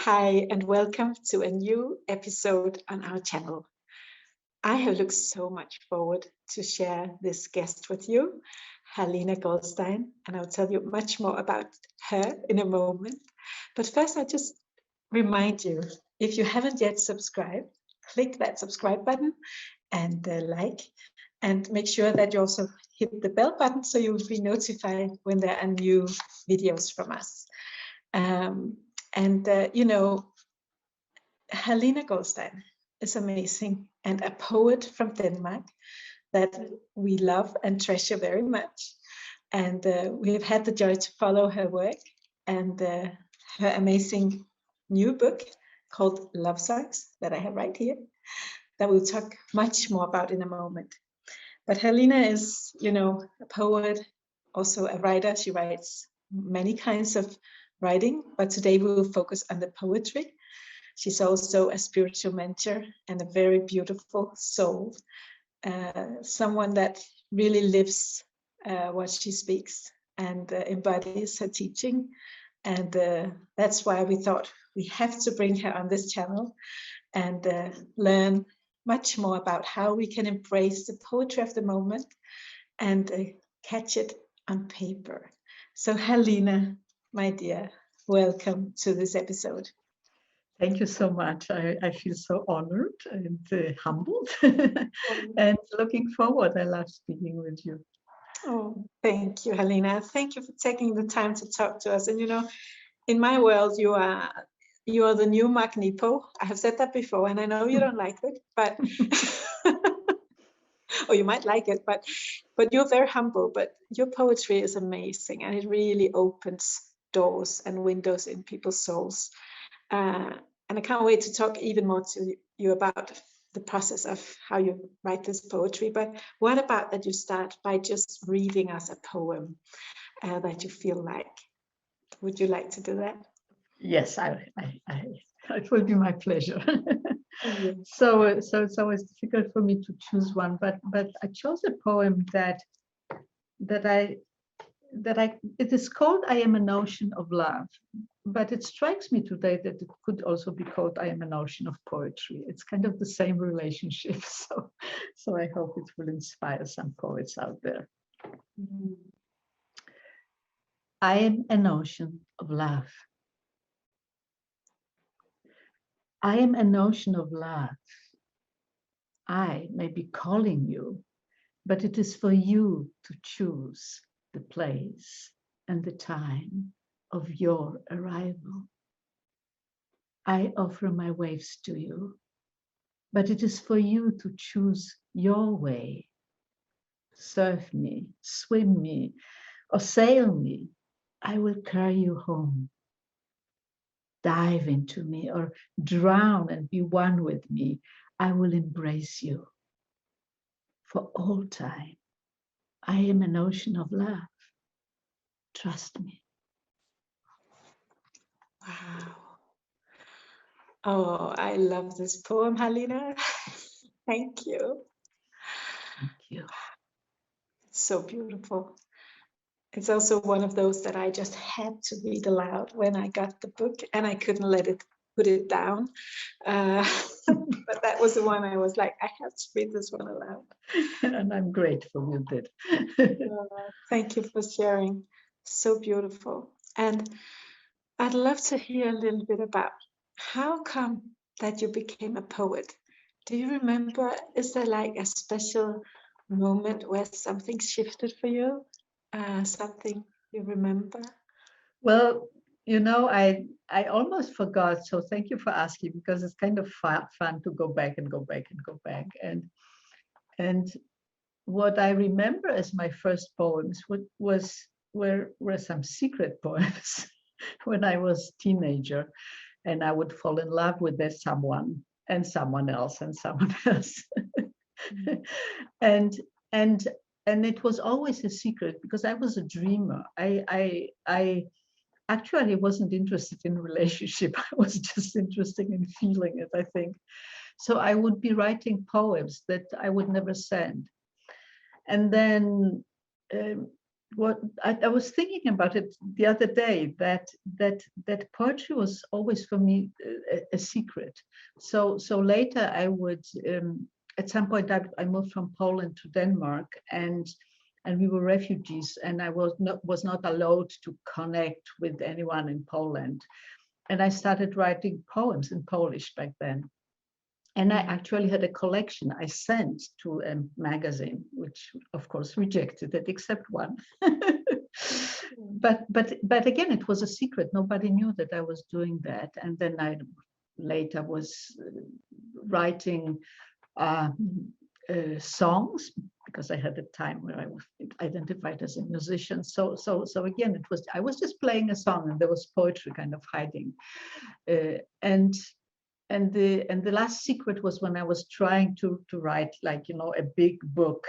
Hi, and welcome to a new episode on our channel. I have looked so much forward to share this guest with you, Halina Goldstein, and I'll tell you much more about her in a moment. But first, I just remind you, if you haven't yet subscribed, click that subscribe button and like, and make sure that you also hit the bell button so you will be notified when there are new videos from us. Halina Goldstein is amazing and a poet from Denmark that we love and treasure very much. And we have had the joy to follow her work and her amazing new book called Love Songs that I have right here, that we'll talk much more about in a moment. But Halina is, a poet, also a writer. She writes many kinds of writing, but today we will focus on the poetry. She's also a spiritual mentor and a very beautiful soul, someone that really lives what she speaks and embodies her teaching. And that's why we thought we have to bring her on this channel and learn much more about how we can embrace the poetry of the moment and catch it on paper. So Halina, my dear, welcome to this episode. Thank you so much. I feel so honored and humbled and looking forward. I love speaking with you. Oh, thank you, Halina. Thank you for taking the time to talk to us. And in my world, you are the new Magnipo. I have said that before, and I know you don't like it, but or you might like it, but you're very humble. But your poetry is amazing, and it really opens doors and windows in people's souls. And I can't wait to talk even more to you about the process of how you write this poetry. But what about that you start by just reading us a poem that you feel like? Would you like to do that? Yes, it will be my pleasure. Yeah. So it's always difficult for me to choose one, but I chose a poem that it is called "I Am an Ocean of Love," but it strikes me today that it could also be called "I Am an Ocean of Poetry." It's kind of the same relationship, so I hope it will inspire some poets out there. Mm-hmm. I am an ocean of love. I am an ocean of love. I may be calling you, but it is for you to choose the place and the time of your arrival. I offer my waves to you, but it is for you to choose your way. Surf me, swim me, or sail me. I will carry you home. Dive into me or drown and be one with me. I will embrace you for all time. I am an ocean of love. Trust me. Wow. Oh, I love this poem, Halina. Thank you. Thank you. It's so beautiful. It's also one of those that I just had to read aloud when I got the book, and I couldn't put it down. But that was the one I was like, I have to read this one aloud. And I'm grateful you did. Thank you for sharing. So beautiful. And I'd love to hear a little bit about how come that you became a poet. Do you remember, is there like a special moment where something shifted for you? Something you remember? Well, I almost forgot. So thank you for asking, because it's kind of fun to go back and go back and go back. And what I remember as my first poems were some secret poems when I was a teenager, and I would fall in love with someone and someone else and someone else. and it was always a secret because I was a dreamer. I actually wasn't interested in relationship. I was just interested in feeling it, I think. So I would be writing poems that I would never send. And then what I was thinking about it the other day, that poetry was always for me a secret. So later I would, at some point I moved from Poland to Denmark, and we were refugees, and I was not allowed to connect with anyone in Poland. And I started writing poems in Polish back then. And I actually had a collection I sent to a magazine, which of course rejected it, except one. but again, it was a secret. Nobody knew that I was doing that. And then I later was writing songs, because I had a time where I was identified as a musician. So again, I was just playing a song, and there was poetry kind of hiding. And the last secret was when I was trying to write, like, a big book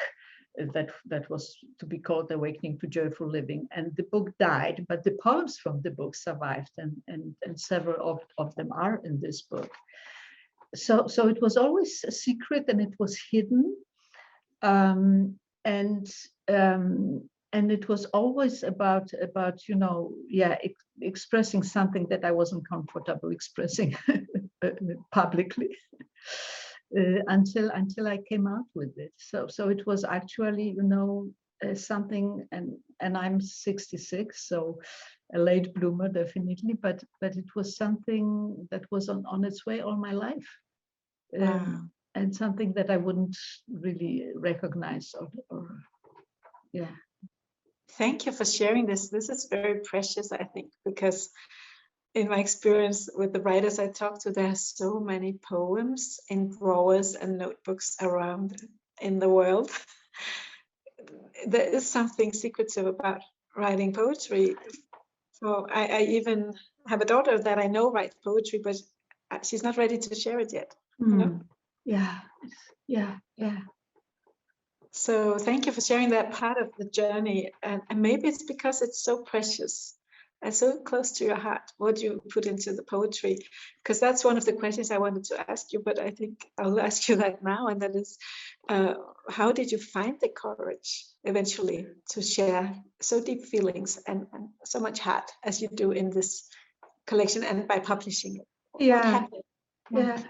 that was to be called Awakening to Joyful Living. And the book died, but the poems from the book survived, and several of them are in this book. So it was always a secret, and it was hidden. And it was always about expressing something that I wasn't comfortable expressing publicly, until I came out with it. So it was actually something, and I'm 66, so a late bloomer definitely, but it was something that was on its way all my life. Wow. And something that I wouldn't really recognize or yeah. Thank you for sharing this. This is very precious, I think, because in my experience with the writers I talk to, there are so many poems in drawers and notebooks around in the world. There is something secretive about writing poetry. So I even have a daughter that I know writes poetry, but she's not ready to share it yet. You know? Yeah. So thank you for sharing that part of the journey. And maybe it's because it's so precious and so close to your heart, what you put into the poetry. Because that's one of the questions I wanted to ask you, but I think I'll ask you that now. And that is, how did you find the courage eventually to share so deep feelings and so much heart as you do in this collection and by publishing it? What happened? Yeah.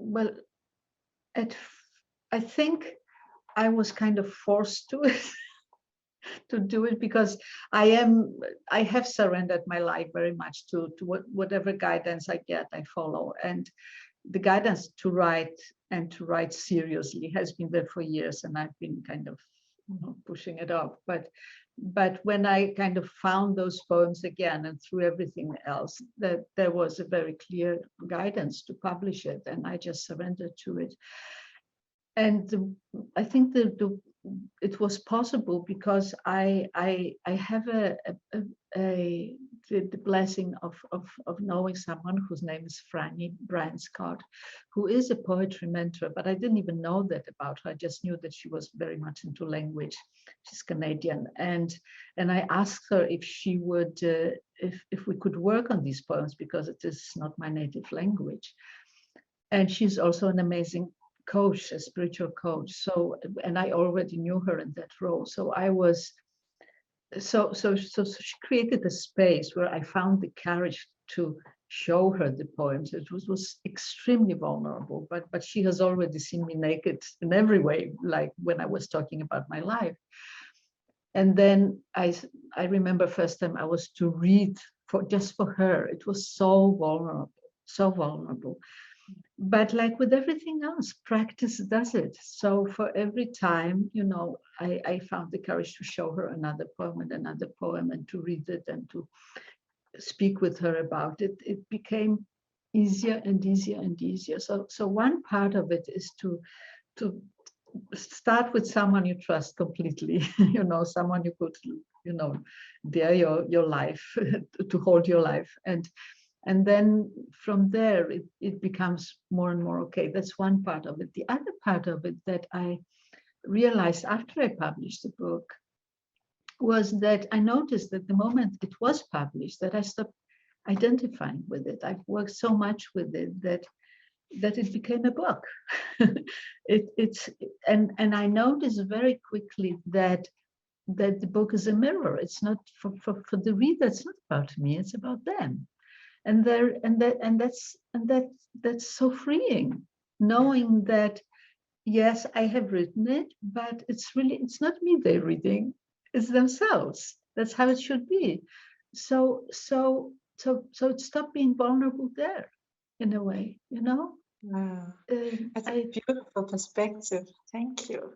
Well, I think I was kind of forced to it, to do it, because I have surrendered my life very much to whatever guidance I get, I follow. And the guidance to write seriously has been there for years, and I've been kind of pushing it off. But when I kind of found those poems again, and through everything else, that there was a very clear guidance to publish it, and I just surrendered to it. And I think it was possible because I have the blessing of knowing someone whose name is Brian Scott, who is a poetry mentor, but I didn't even know that about her. I just knew that she was very much into language. She's Canadian, and I asked her if she would, if we could work on these poems, because it is not my native language. And she's also an amazing coach, a spiritual coach. So, and I already knew her in that role. So I was, so she created a space where I found the courage to show her the poems. It was extremely vulnerable, but she has already seen me naked in every way, like when I was talking about my life. And then I remember first time I was to read just for her. It was so vulnerable. But like with everything else, practice does it. So for every time, I found the courage to show her another poem and another poem, and to read it and to speak with her about it. It became easier and easier and easier. So one part of it is to start with someone you trust completely, someone you could, dare your life, to hold your life. And then from there, it becomes more and more okay. That's one part of it. The other part of it that I realized after I published the book was that I noticed that the moment it was published, that I stopped identifying with it. I've worked so much with it that that it became a book. And I noticed very quickly that the book is a mirror. It's not for the reader. It's not about me. It's about them. And that's so freeing, knowing that yes, I have written it, but it's not me they're reading. It's themselves. That's how it should be. So it stopped being vulnerable there, in a way, you know. Wow. That's a beautiful perspective. Thank you.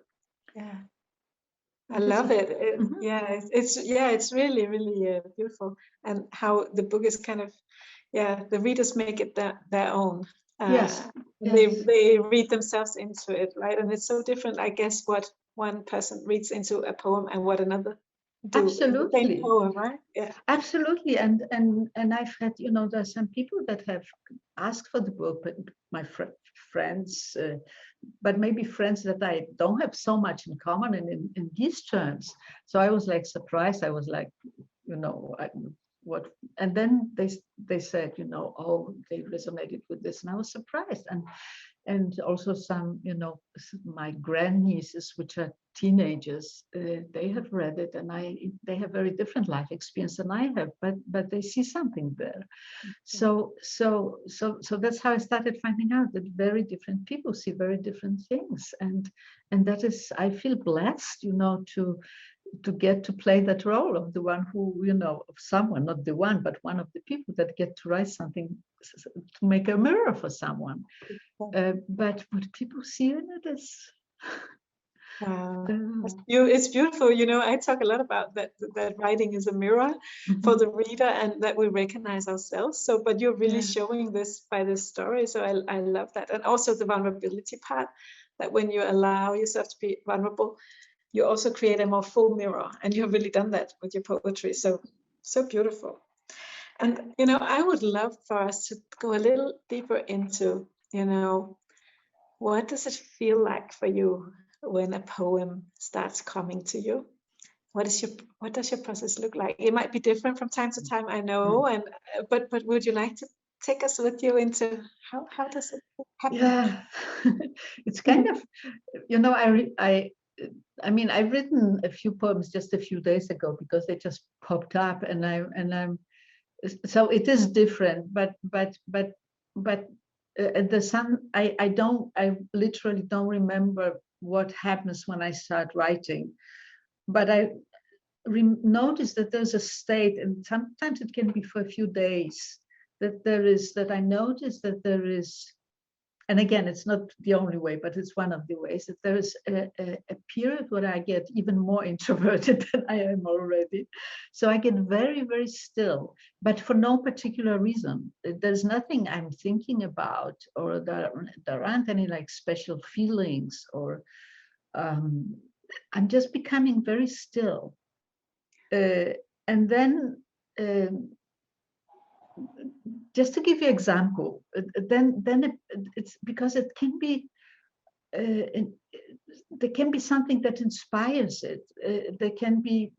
Yeah. I love it. Mhm. Yeah, it's really, really beautiful, and how the book is kind of, the readers make it their own. Yes, They read themselves into it, right? And it's so different, I guess, what one person reads into a poem and what another do in the same absolutely. poem, right? Yeah. Absolutely, and I've had, you know, there's some people that have asked for the book, but my friends, but maybe friends that I don't have so much in common in these terms. So I was like surprised. I was like, you know, what? And then they said, you know, oh, they resonated with this, and I was surprised. And also some, you know, my grandnieces, which are teenagers, they have read it, and they have very different life experience than I have, but they see something there. So that's how I started finding out that very different people see very different things, and that is, I feel blessed, you know, to get to play that role of the one who, you know, of someone, not the one, but one of the people that get to write something to make a mirror for someone. But what people see in it is Wow. It's beautiful. You know, I talk a lot about that writing is a mirror for the reader, and that we recognize ourselves. So, but you're really showing this by this story. So I love that. And also the vulnerability part, that when you allow yourself to be vulnerable, you also create a more full mirror. And you've really done that with your poetry. So beautiful. And, you know, I would love for us to go a little deeper into, you know, what does it feel like for you when a poem starts coming to you? What does your process look like? It might be different from time to time, I know, and but would you like to take us with you into how does it happen? Yeah, it's kind of, you know, I mean, I've written a few poems just a few days ago because they just popped up, and I'm so it is different, but the sun, I literally don't remember what happens when I start writing, but I notice that there's a state, and sometimes it can be for a few days, that I notice that there is, and again, it's not the only way, but it's one of the ways, that there is a period where I get even more introverted than I am already. So I get very, very still, but for no particular reason. There's nothing I'm thinking about, or there aren't any like special feelings, or I'm just becoming very still. And then just to give you an example, then it's because it can be, there can be something that inspires it. There can be,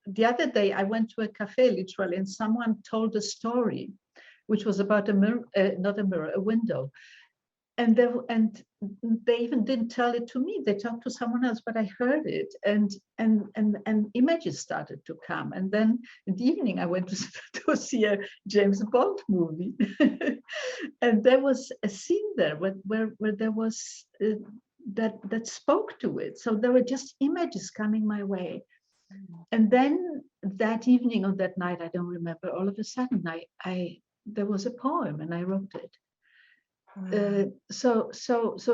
the other day I went to a cafe literally, and someone told a story, which was about a mirror, not a mirror, a window. And they even didn't tell it to me. They talked to someone else, but I heard it, and images started to come. And then in the evening, I went to see a James Bond movie, and there was a scene there where there was that spoke to it. So there were just images coming my way. And then that evening or that night, I don't remember. All of a sudden, there was a poem, and I wrote it. So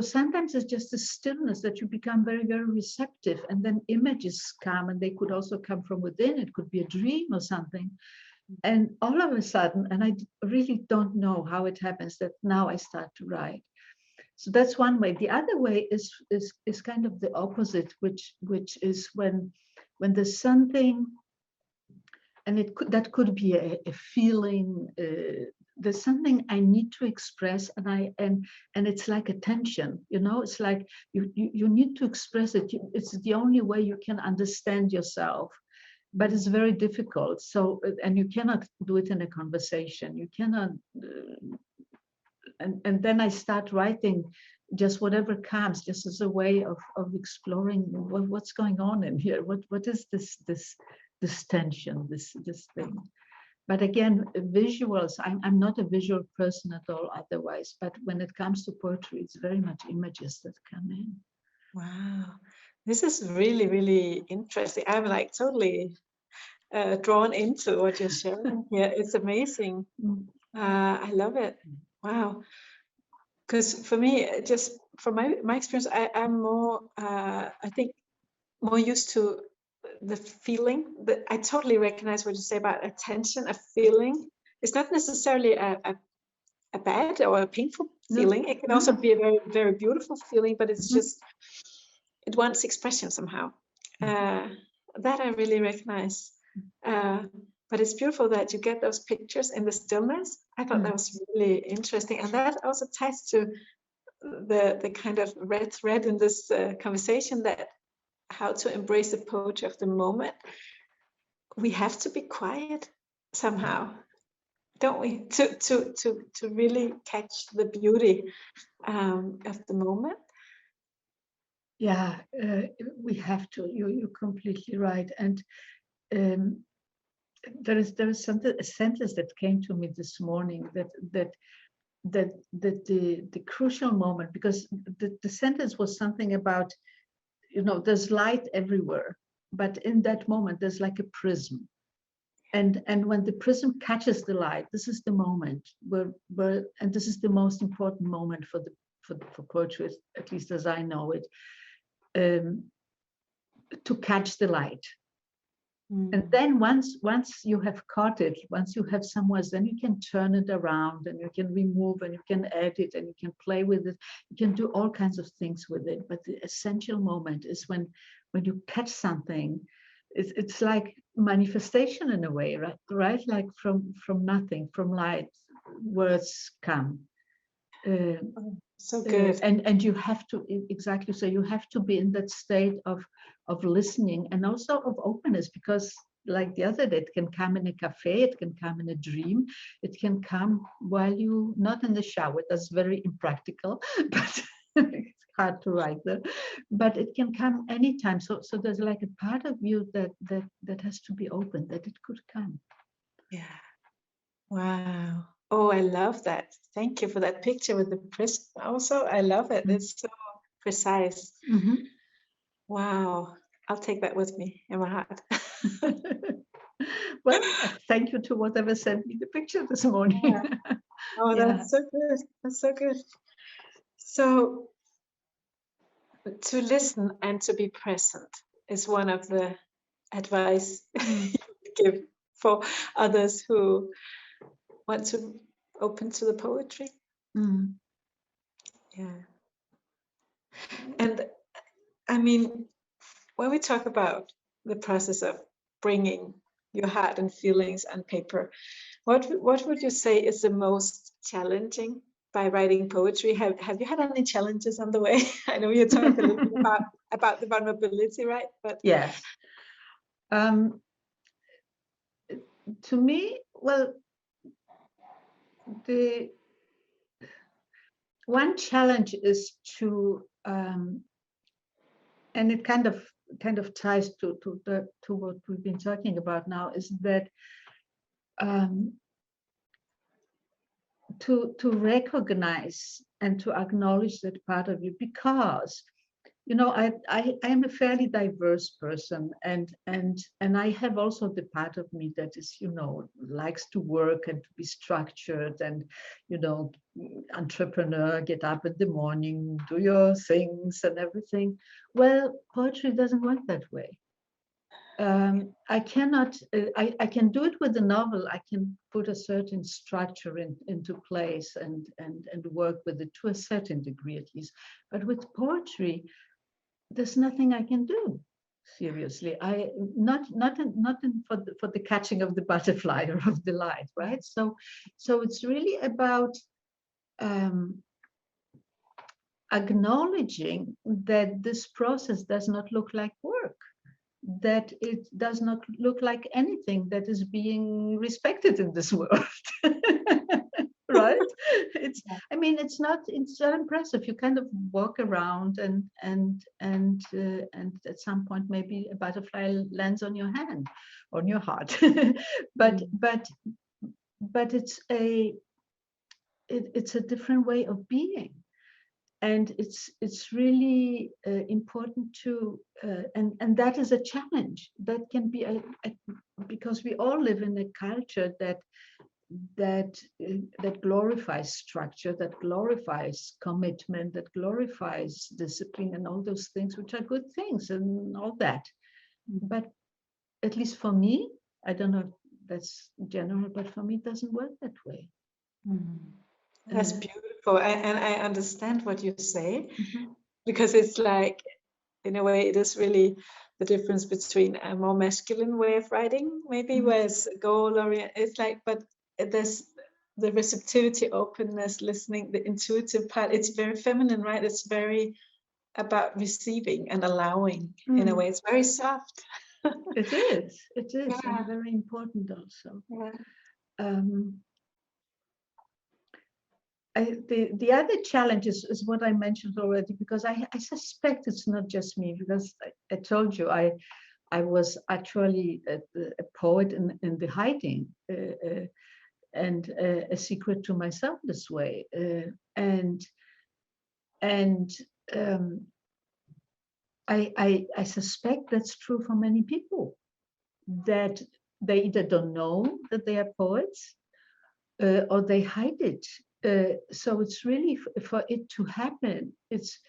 sometimes it's just a stillness that you become very, very receptive, and then images come, and they could also come from within. It could be a dream or something, and all of a sudden, and I really don't know how it happens, that now I start to write. So that's one way. The other way is kind of the opposite, which is when there's something, and that could be a feeling. There's something I need to express, and it's like a tension, you know. It's like you need to express it. It's the only way you can understand yourself, but it's very difficult. So, and you cannot do it in a conversation. You cannot and then I start writing just whatever comes, just as a way of exploring what's going on in here. What is this tension, this thing? But again, visuals, I'm not a visual person at all otherwise, but when it comes to poetry, it's very much images that come in. Wow, this is really, really interesting. I'm like totally drawn into what you're sharing here. It's amazing. I love it. Wow. Because for me, just from my experience, I'm more, I think, more used to the feeling. That I totally recognize what you say about attention, a feeling. It's not necessarily a bad or a painful feeling. It can also be a very, very beautiful feeling, but it's just, it wants expression somehow. That I really recognize. But it's beautiful that you get those pictures in the stillness. I thought that was really interesting. And that also ties to the kind of red thread in this conversation, that how to embrace the poetry of the moment. We have to be quiet somehow, don't we? To really catch the beauty of the moment. Yeah, we have to. You're completely right. And there is something, a sentence that came to me this morning, that the crucial moment, because the sentence was something about, there's light everywhere, but in that moment there's like a prism, and when the prism catches the light, this is the moment where and this is the most important moment for poetry, at least as I know it, to catch the light. And then once you have caught it, once you have somewhere, then you can turn it around, and you can remove, and you can edit, and you can play with it. You can do all kinds of things with it. But the essential moment is when you catch something. It's like manifestation in a way, right? Like from nothing, from light, words come. So good. And you have to, exactly, so you have to be in that state of listening, and also of openness, because like the other day, it can come in a cafe, it can come in a dream, it can come while you not in the shower. That's very impractical, but it's hard to write that, but it can come anytime. So there's like a part of you that has to be open, that it could come. Yeah. Wow. Oh, I love that. Thank you for that picture with the prism. Also, I love it. It's so precise. Wow. I'll take that with me in my heart. Well, thank you to whatever sent me the picture this morning. Yeah. Oh, that's so good. That's so good. So to listen and to be present is one of the advice you give for others who want to open to the poetry. Yeah. And I mean, when we talk about the process of bringing your heart and feelings on paper, what would you say is the most challenging by writing poetry? Have you had any challenges on the way? I know you talked a little bit about the vulnerability, right? But yes. To me, well, the one challenge is to, and it kind of ties to what we've been talking about now, is that to recognize and to acknowledge that part of you, because I am a fairly diverse person, and I have also the part of me that is, likes to work and to be structured, and entrepreneur, get up in the morning, do your things and everything. Well, poetry doesn't work that way. I cannot, I can do it with a novel. I can put a certain structure into place and work with it to a certain degree at least. But with poetry, there's nothing I can do. Seriously, not for the catching of the butterfly or of the light, right? So it's really about acknowledging that this process does not look like work, that it does not look like anything that is being respected in this world. right? It's, I mean, it's not impressive. You kind of walk around and at some point maybe a butterfly lands on your hand, on your heart. but it's a different way of being. And it's really important to, and that is a challenge. That can be because we all live in a culture that glorifies structure, that glorifies commitment, that glorifies discipline, and all those things, which are good things and all that. But at least for me, I don't know if that's general, but for me, it doesn't work that way. That's beautiful, and I understand what you say, because it's like, in a way, it is really the difference between a more masculine way of writing, maybe, where it's goal oriented. It's like, but there's the receptivity, openness, listening, the intuitive part. It's very feminine, right? It's very about receiving and allowing. In a way, it's very soft. It is, Yeah. and very important also. Yeah. The other challenge is what I mentioned already, because I suspect it's not just me, because I told you I was actually a poet in the hiding, and a secret to myself this way, and I suspect that's true for many people, that they either don't know that they are poets, or they hide it. So it's really, for it to happen, it's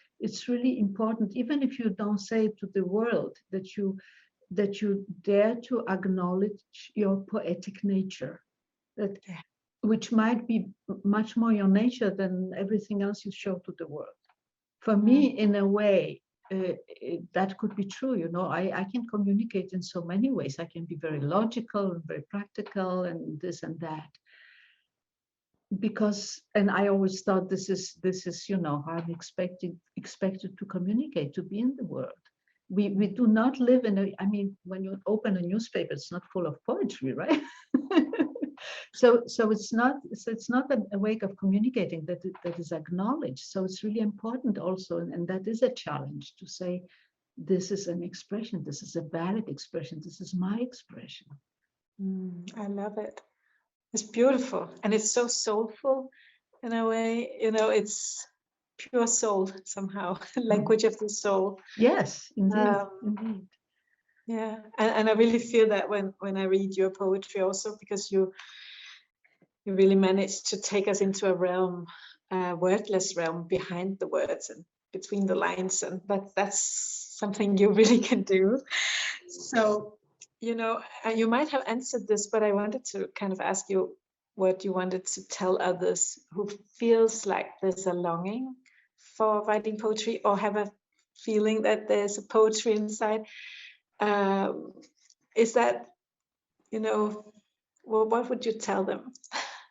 really important, even if you don't say it to the world, that you dare to acknowledge your poetic nature, that which might be much more your nature than everything else you show to the world. For me, in a way, that could be true. You know, I can communicate in so many ways. I can be very logical and very practical and this and that, because, and I always thought this is you know, how I'm expected to communicate, to be in the world. We do not live in a, I mean, when you open a newspaper, it's not full of poetry, right? so it's not a way of communicating that is acknowledged. So it's really important also, and that is a challenge, to say, this is an expression, this is a valid expression, this is my expression. I love it. It's beautiful, and it's so soulful in a way. You know, it's pure soul somehow, language of the soul. Yes, indeed, indeed. Yeah, and I really feel that when I read your poetry also, because you really managed to take us into a realm, a wordless realm, behind the words and between the lines, and that's something you really can do. So, you know, you might have answered this, but I wanted to kind of ask you what you wanted to tell others who feels like there's a longing for writing poetry, or have a feeling that there's a poetry inside. Is that, you know, well, what would you tell them?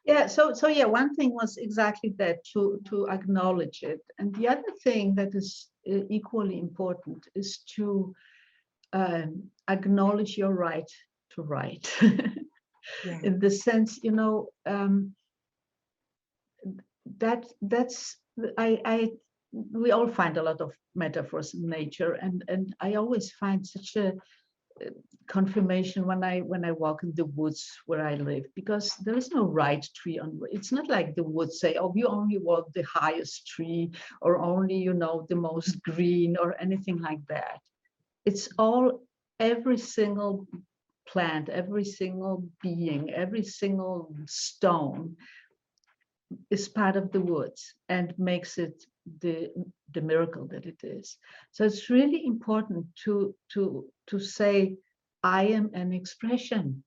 Yeah, so yeah, one thing was exactly that, to acknowledge it. And the other thing that is equally important is to acknowledge your right to write. Yeah. In the sense, you know, that's we all find a lot of metaphors in nature, and I always find such a confirmation when I walk in the woods where I live, because there is no right tree on. It's not like the woods say, oh, you only walk the highest tree, or only, you know, the most green, or anything like that. It's all, every single plant, every single being, every single stone is part of the woods and makes it the miracle that it is. So it's really important to say, I am an expression,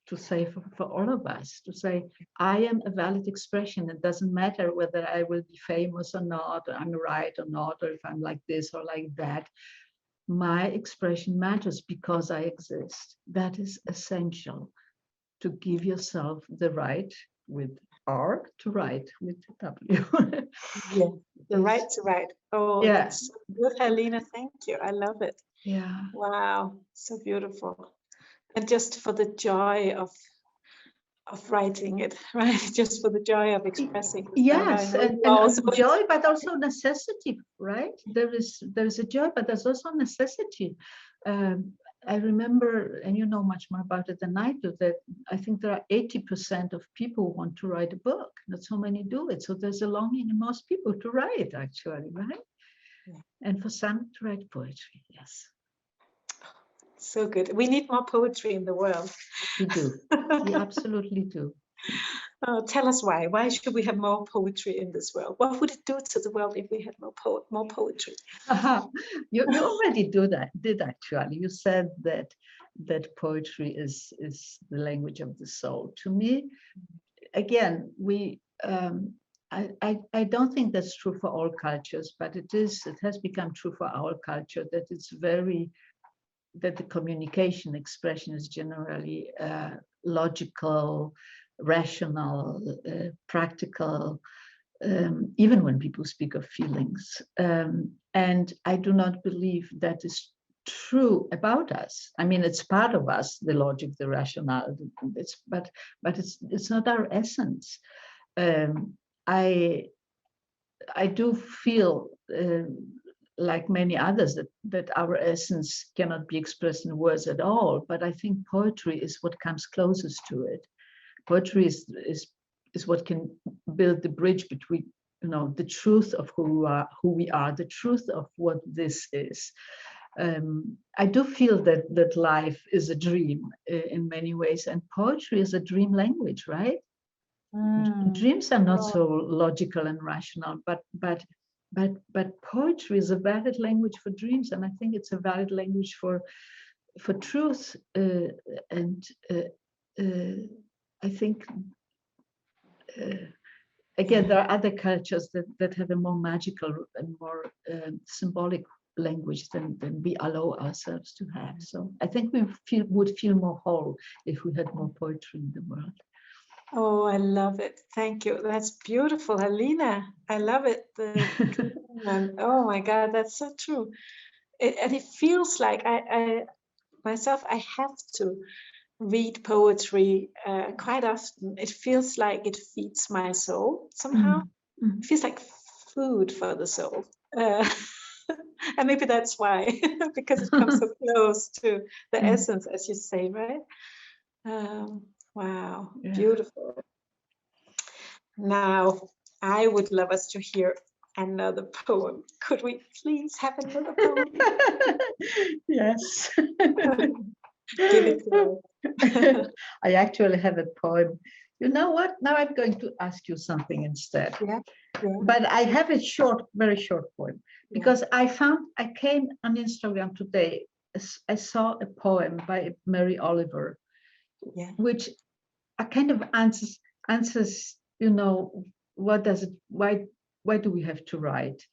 to say for all of us, to say, I am a valid expression. It doesn't matter whether I will be famous or not, or I'm right or not, or if I'm like this or like that. My expression matters because I exist. That is essential, to give yourself the right, with R, to write with W. Yeah, the right to write. Oh, Yeah. that's so good, Halina. Thank you. I love it. Yeah. Wow, so beautiful. And just for the joy of of writing it, right? Just for the joy of expressing. Yes, and also joy, but also necessity, right? There's a joy, but there's also necessity. I remember, and you know much more about it than I do, that I think there are 80% of people who want to write a book. Not so many do it. So there's a longing in most people to write, actually, right? Yeah. And for some to write poetry, yes. So good. We need more poetry in the world. We do. We absolutely do. Tell us why. Why should we have more poetry in this world? What would it do to the world if we had more poetry? You already did actually. You said that poetry is the language of the soul. To me, again, I don't think that's true for all cultures, but it has become true for our culture, that that the communication expression is generally logical, rational, practical, even when people speak of feelings. And I do not believe that is true about us. I mean, it's part of us, the logic, the rationale, but it's not our essence. I do feel like many others that our essence cannot be expressed in words at all, but I think poetry is what comes closest to it. Poetry is what can build the bridge between, you know, the truth of who we are, the truth of what this is. I do feel that life is a dream in many ways, and poetry is a dream language, right? Dreams are not so logical and rational, but poetry is a valid language for dreams, and I think it's a valid language for truth. And I think again, there are other cultures that have a more magical and more symbolic language than we allow ourselves to have. So I think we would feel more whole if we had more poetry in the world. Oh, I love it. Thank you. That's beautiful, Halina. I love it. Oh my God, that's so true. And it feels like I myself, I have to read poetry quite often. It feels like it feeds my soul somehow. It feels like food for the soul. And maybe that's why, because it comes so close to the essence, as you say, right? Wow, Yeah. Beautiful. Now, I would love us to hear another poem. Could we please have another poem? Yes. Give it to us. I actually have a poem. You know what? Now I'm going to ask you something instead. Yeah. But I have a short, very short poem, because I came on Instagram today. I saw a poem by Mary Oliver, which kind of answers, you know, what does it, why do we have to write?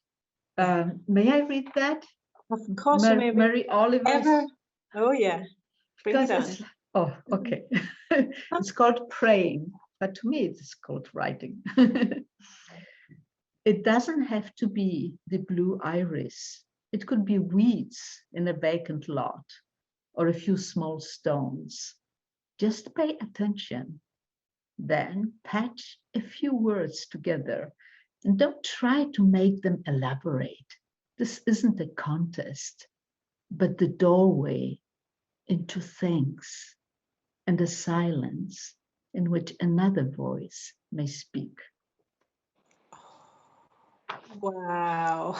May I read that? Of course, Mary Oliver. Oh yeah, bring it on. Oh, okay. It's called praying, but to me it's called writing. It doesn't have to be the blue iris. It could be weeds in a vacant lot or a few small stones. Just pay attention. Then patch a few words together and don't try to make them elaborate. This isn't a contest, but the doorway into things and a silence in which another voice may speak. Wow.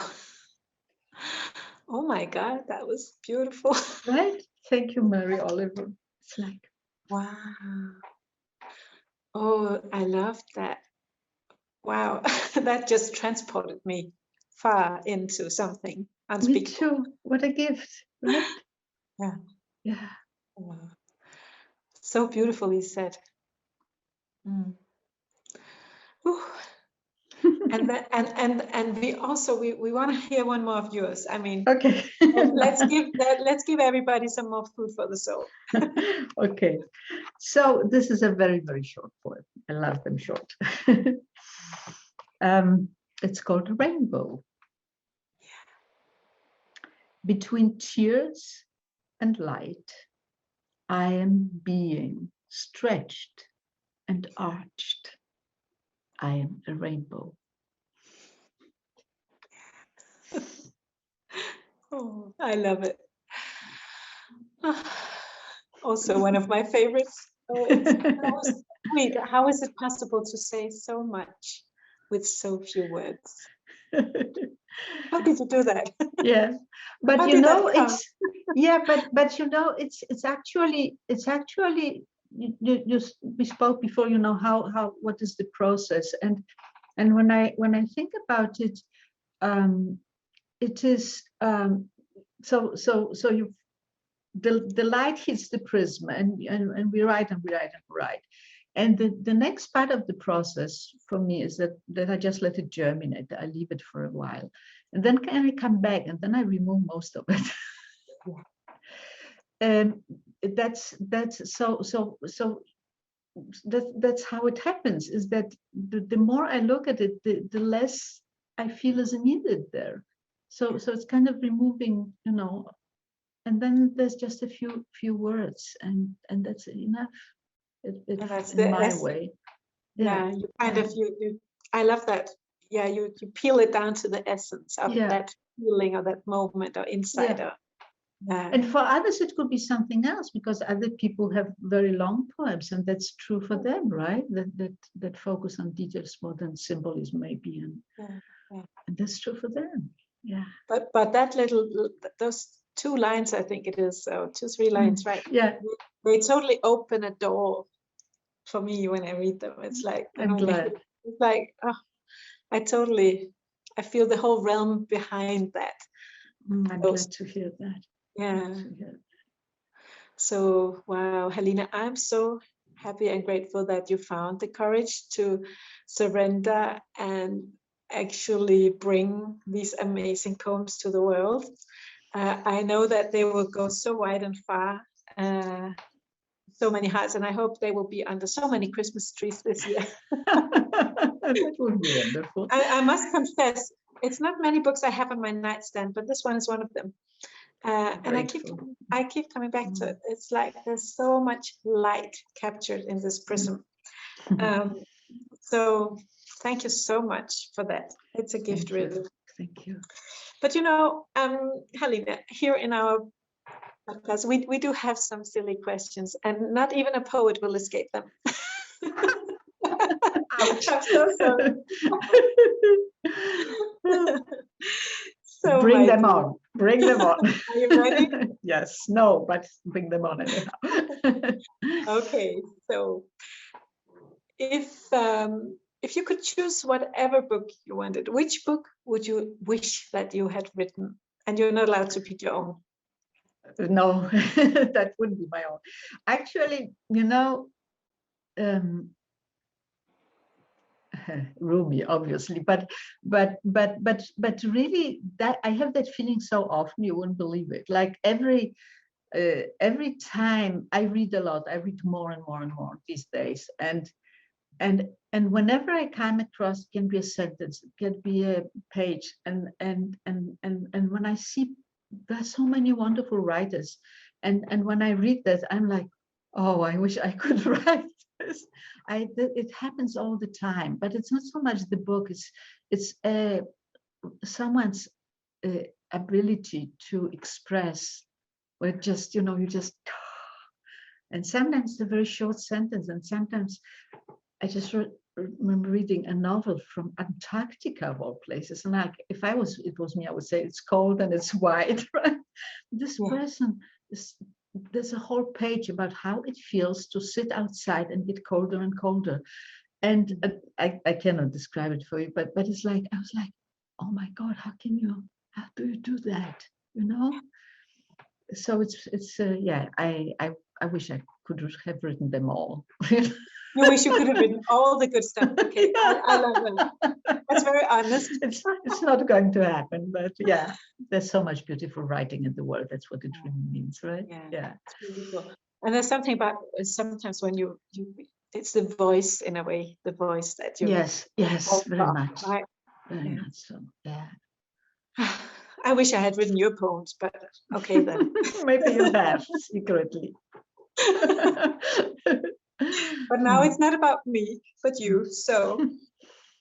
Oh my God, that was beautiful. Right? Thank you, Mary Oliver. It's like, wow. Oh, I love that. Wow, that just transported me far into something unspeakable. Me too. What a gift, right? Yeah. Yeah. Wow. So beautifully said. And we also we want to hear one more of yours. I mean, okay. let's give everybody some more food for the soul. Okay, so this is a very, very short poem. I love them short. It's called Rainbow. Between tears and light, I am being stretched and arched. I am a rainbow. Oh, I love it. Also one of my favorites. Oh, it's so sweet. How is it possible to say so much with so few words? How did you do that? Yeah, but How you did know, that come? it's yeah, but you know, it's actually we spoke before. You know how what is the process, and when I think about it, it is so you the light hits the prism, and we write and we write and we write. And the next part of the process for me is that I just let it germinate. I leave it for a while, and then I come back, and then I remove most of it. And that's that's how it happens. Is that the more I look at it, the less I feel is needed there. So it's kind of removing, you know, and then there's just a few words, and that's enough. And that's In the my essence. way. Yeah, you kind of you. I love that. Yeah, you peel it down to the essence of that feeling or that moment or insight. Or, and for others, it could be something else, because other people have very long poems, and that's true for them, right? That focus on details more than symbolism, maybe, and that's true for them. Yeah. But that little, those 2 lines, I think it is, or 2, 3 lines, right? Yeah. They totally open a door for me when I read them. It's like, I'm glad. It's like, oh, I feel the whole realm behind that. I'm glad to hear that. Yeah. So, wow, Halina, I'm so happy and grateful that you found the courage to surrender and actually bring these amazing poems to the world. I know that they will go so wide and far, so many hearts, and I hope they will be under so many Christmas trees this year. That would be wonderful. I must confess, it's not many books I have on my nightstand, but this one is one of them. And I keep coming back to it. It's like there's so much light captured in this prism. So thank you so much for that. It's a gift, really. Thank you. But you know, Halina, here in our podcast, we do have some silly questions, and not even a poet will escape them. Ouch. I'm so sorry. So bring them on. Bring them on. Are you ready? Yes. No, but bring them on anyhow. Okay. So if you could choose whatever book you wanted, which book would you wish that you had written? And you're not allowed to pick your own. No, that wouldn't be my own. Actually, you know, Rumi, obviously, but really, that I have that feeling so often, you wouldn't believe it. Like every time I read a lot, I read more and more and more these days, and whenever I come across, it can be a sentence, it can be a page, and when I see there's so many wonderful writers, and when I read that, I'm like, oh, I wish I could write this. It happens all the time, but it's not so much the book. It's someone's ability to express, where just, you know, you just, and sometimes it's a very short sentence, and sometimes I just remember reading a novel from Antarctica of all places, and like, if it was me, I would say it's cold and it's white, right? This person there's a whole page about how it feels to sit outside and get colder and colder, and I cannot describe it for you, but it's like, I was like, oh my God, how do you do that, you know? So it's yeah, I wish I could have written them all. You wish you could have written all the good stuff. Okay, yeah. I love that. That's very honest. It's not going to happen, but yeah, there's so much beautiful writing in the world. That's what it really means, right? Yeah. It's beautiful. And there's something about sometimes when you it's the voice, in a way, the voice that you. Yes, very much. Right? Very much so. Yeah. I wish I had written your poems, but okay then. Maybe you have secretly. But now it's not about me, but you. So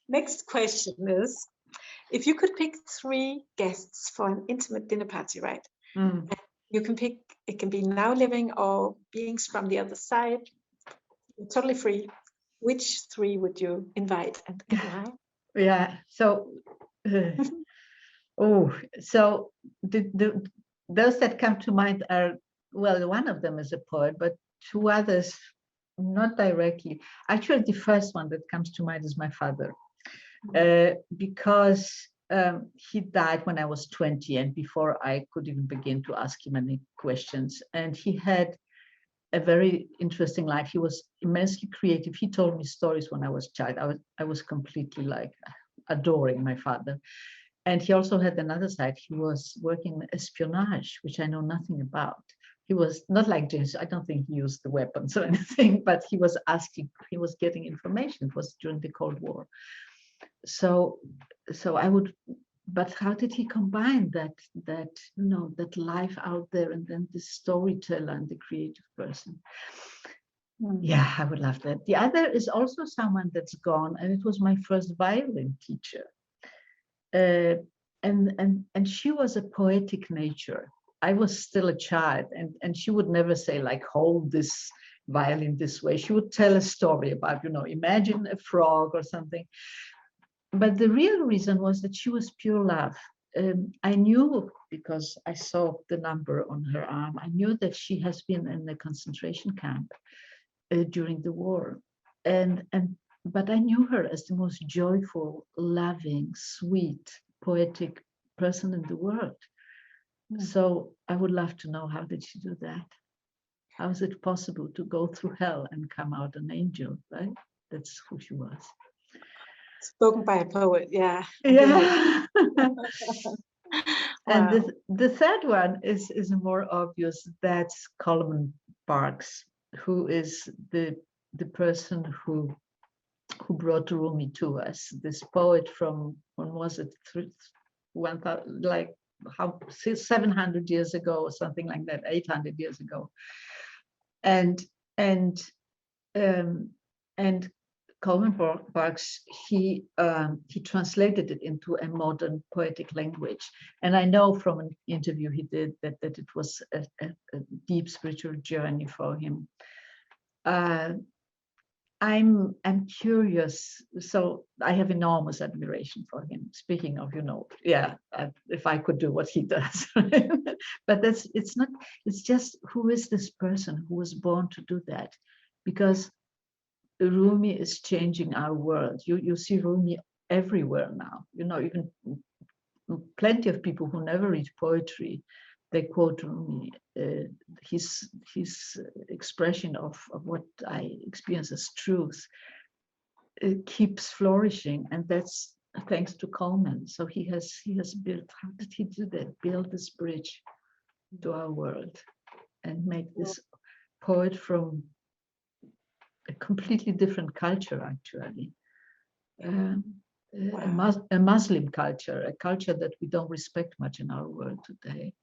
next question is, if you could pick 3 guests for an intimate dinner party, right? Mm. You can pick, it can be now living or beings from the other side. You're totally free. Which 3 would you invite and why? Yeah. So, so those that come to mind are, well, one of them is a poet, but 2 others, not directly. Actually, the first one that comes to mind is my father, because he died when I was 20, and before I could even begin to ask him any questions. And he had a very interesting life. He was immensely creative. He told me stories when I was a child. I was completely like adoring my father. And he also had another side. He was working in espionage, which I know nothing about. He was not like James. I don't think he used the weapons or anything, but he was getting information. It was during the Cold War. So I would, but how did he combine that life out there and then the storyteller and the creative person? Yeah, I would love that. The other is also someone that's gone, and it was my first violin teacher. And she was a poetic nature. I was still a child, and she would never say, like, hold this violin this way. She would tell a story about, imagine a frog or something. But the real reason was that she was pure love. I knew, because I saw the number on her arm, I knew that she has been in a concentration camp during the war. But I knew her as the most joyful, loving, sweet, poetic person in the world. So I would love to know, how did she do that? How is it possible to go through hell and come out an angel, right? That's who she was. Spoken by a poet, yeah. Yeah. Wow. And the third one is more obvious. That's Coleman Barks, who is the person who brought Rumi to us. This poet from, when was it, 1,000, like 700 years ago or something like that, 800 years ago. And Coleman Barks, he translated it into a modern poetic language. And I know from an interview he did that it was a deep spiritual journey for him. I'm curious. So I have enormous admiration for him. Speaking of, if I could do what he does. But it's just, who is this person who was born to do that? Because Rumi is changing our world. You see Rumi everywhere now. Even plenty of people who never read poetry, they quote Rumi. His expression of what I experience as truth, it keeps flourishing, and that's thanks to Coleman. So he has built. How did he do that? Build this bridge to our world and make this poet from a completely different culture, actually. Wow. A Muslim culture, a culture that we don't respect much in our world today,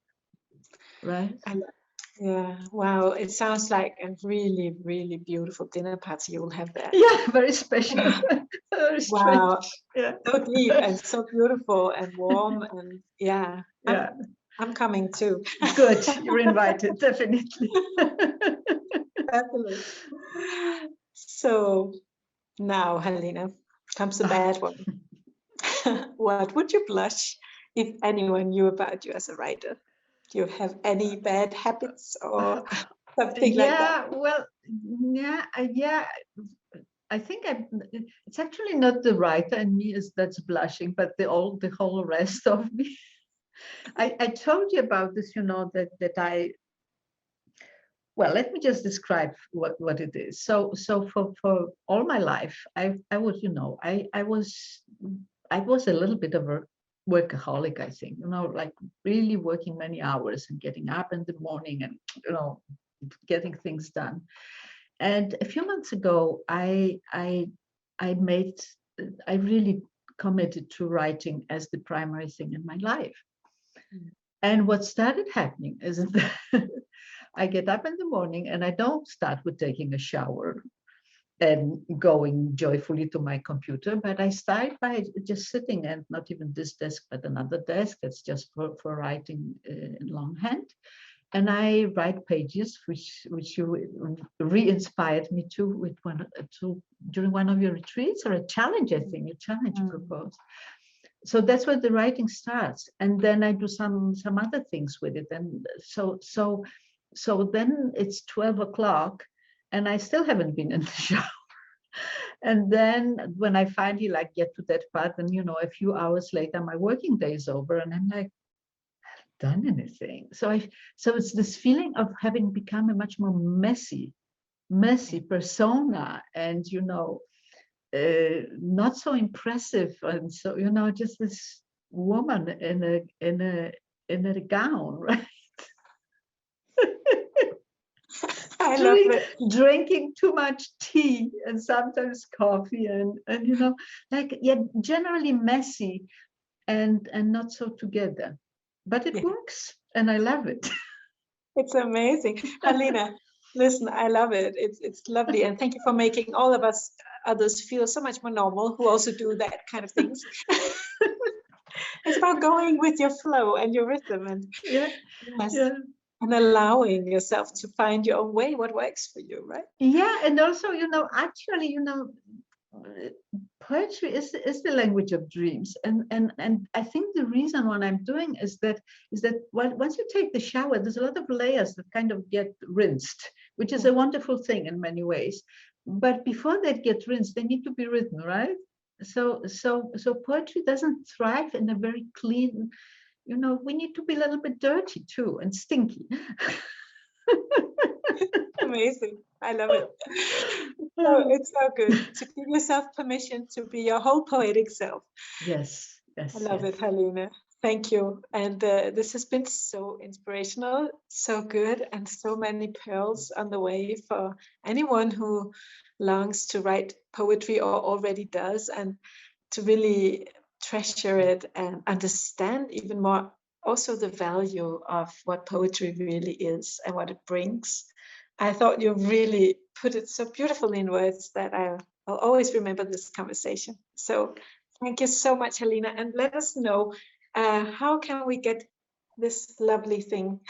right? Yeah, wow, it sounds like a really, really beautiful dinner party you will have there. Yeah, very special. Very wow, yeah. So deep and so beautiful and warm, and yeah, I'm coming too. Good, you're invited, definitely. Definitely. So now, Halina, comes the bad one. What would you blush if anyone knew about you as a writer? Do you have any bad habits or something like that? Well, I think it's actually not the writer in me that's blushing, but the whole rest of me. I told you about this, that I. Well, let me just describe what it is. So for all my life, I was, I was a little bit of a workaholic, I think, like really working many hours and getting up in the morning and, getting things done. And a few months ago, I really committed to writing as the primary thing in my life. And what started happening is that I get up in the morning and I don't start with taking a shower. and going joyfully to my computer, but I start by just sitting, and not even this desk, but another desk that's just for writing in longhand. And I write pages, which you re-inspired me to with during one of your retreats, or a challenge, I think, a challenge you proposed. So that's where the writing starts, and then I do some other things with it, and so then it's 12 o'clock, and I still haven't been in the shower. And then when I finally like get to that part, then a few hours later, my working day is over, and I'm like, done anything. So it's this feeling of having become a much more messy persona, and not so impressive, and so just this woman in a gown, right? I love it. Drinking too much tea and sometimes coffee, and generally messy and not so together, but it works, and I love it. It's amazing. Halina, listen, I love it. It's lovely. And thank you for making all of us others feel so much more normal, who also do that kind of things. It's about going with your flow and your rhythm, and and allowing yourself to find your own way, what works for you, right? Yeah, and also, actually, poetry is the language of dreams, and I think the reason what I'm doing is that once you take the shower, there's a lot of layers that kind of get rinsed, which is a wonderful thing in many ways. But before they get rinsed, they need to be written, right? So poetry doesn't thrive in a very clean. We need to be a little bit dirty too, and stinky. Amazing. I love it. So it's so good to give yourself permission to be your whole poetic self. Yes. I love it, Halina. Thank you. And this has been so inspirational, so good, and so many pearls on the way for anyone who longs to write poetry or already does, and to really treasure it and understand even more also the value of what poetry really is and what it brings. I thought you really put it so beautifully in words that I'll always remember this conversation. So thank you so much, Halina, and let us know how can we get this lovely thing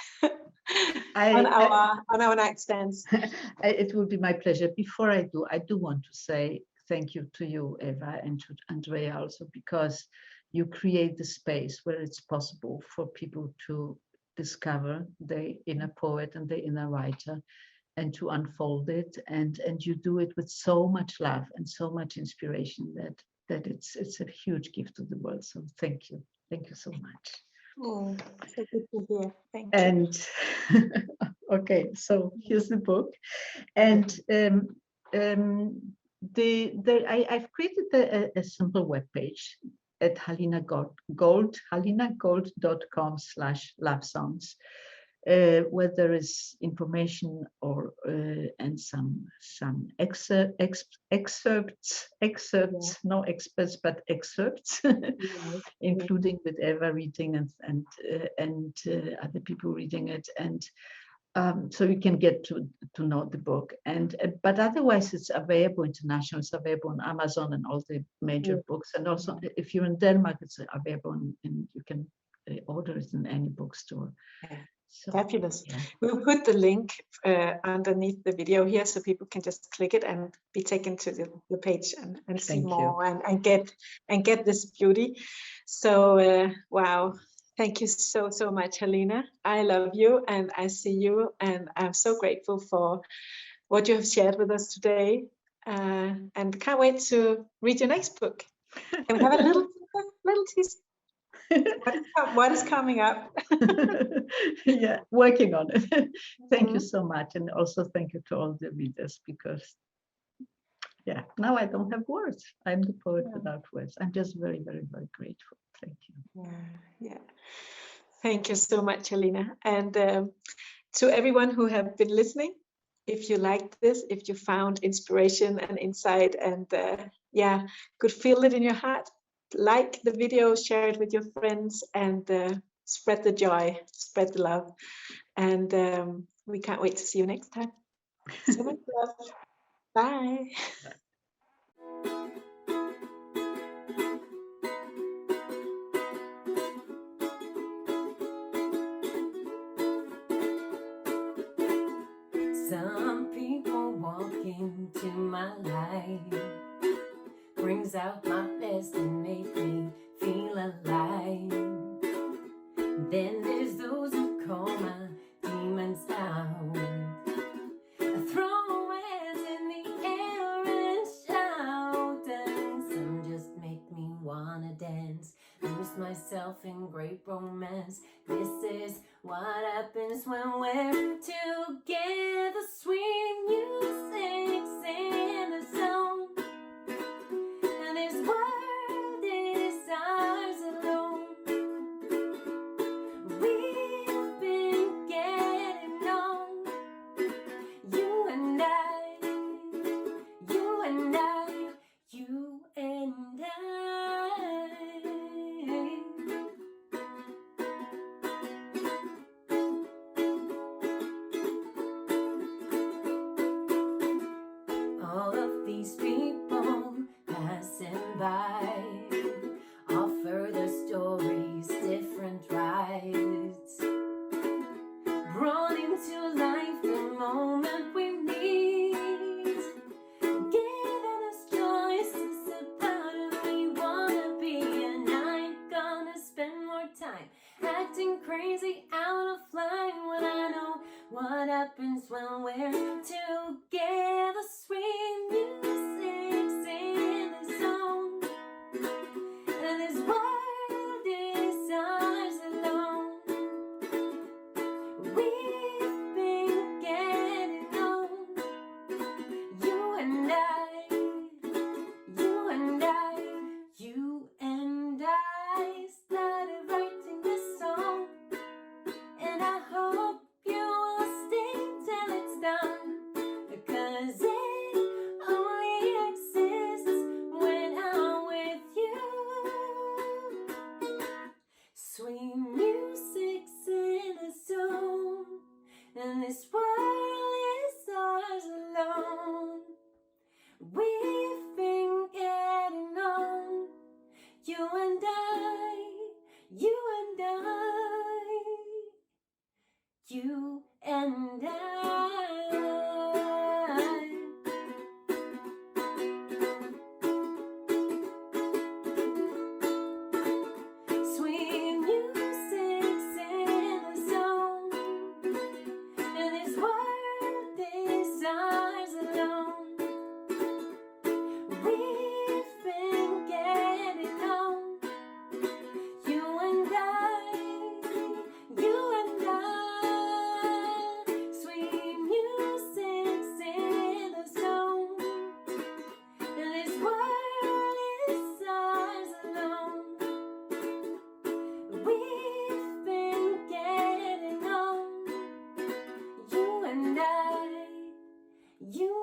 on our nightstands. It will be my pleasure. Before I do want to say thank you to you, Eva, and to Andrea also, because you create the space where it's possible for people to discover the inner poet and the inner writer, and to unfold it, and you do it with so much love and so much inspiration that it's a huge gift to the world. So thank you so much. Oh, so good to hear. Thank you. And okay, so here's the book, and I've created a simple web page at halinagold.com/lovesongs, where there is information and some excerpts, no experts, but excerpts, including with Eva reading and other people reading it, and so you can get to know the book. And but otherwise, it's available international. It's available on Amazon and all the major books, and also if you're in Denmark, it's available and you can order it in any bookstore. So, fabulous. We'll put the link underneath the video here, so people can just click it and be taken to the page and see more and get this beauty. So wow, thank you so much, Halina. I love you and I see you, and I'm so grateful for what you have shared with us today, and can't wait to read your next book. Can we have a little teaser? What is coming up? Yeah, working on it. Thank you so much, and also thank you to all the readers, because now I don't have words. I'm the poet without words. I'm just very, very, very grateful. Thank you. Yeah. Thank you so much, Halina, and to everyone who have been listening. If you liked this, if you found inspiration and insight, and could feel it in your heart, like the video, share it with your friends, and spread the joy, spread the love. And we can't wait to see you next time. So much love. Bye. Some people walk into my life, brings out my best and make me feel alive. Then there's those who call my demons out, throw hands in the air and shout, and some just make me wanna dance, lose myself in great romance. This is what happens when we're together. Sweet music's in the zone, and this world is ours alone. We've been getting on, you and I, you and I, you and I. All of these people passing by offer their stories, different rides, brought into life the moment we meet, giving us choices about who we wanna be. And I ain't gonna spend more time acting crazy out of line when I know what happens when we're together. Sweet music's in the zone, and this world is ours alone. We've been getting on, you and I, you and I, you and I. Started writing this song, and I hope you will stay till it's done, because it only exists when I'm with you. Sweet music's in a zone, and this world is ours alone. We've been getting on, you and I, you and I, you and I. Sweet music's in the zone, and this world is ours alone. We've been getting on, you and I, you and I. Sweet music's in the zone, and this world is ours alone. We've been getting on, you and I, you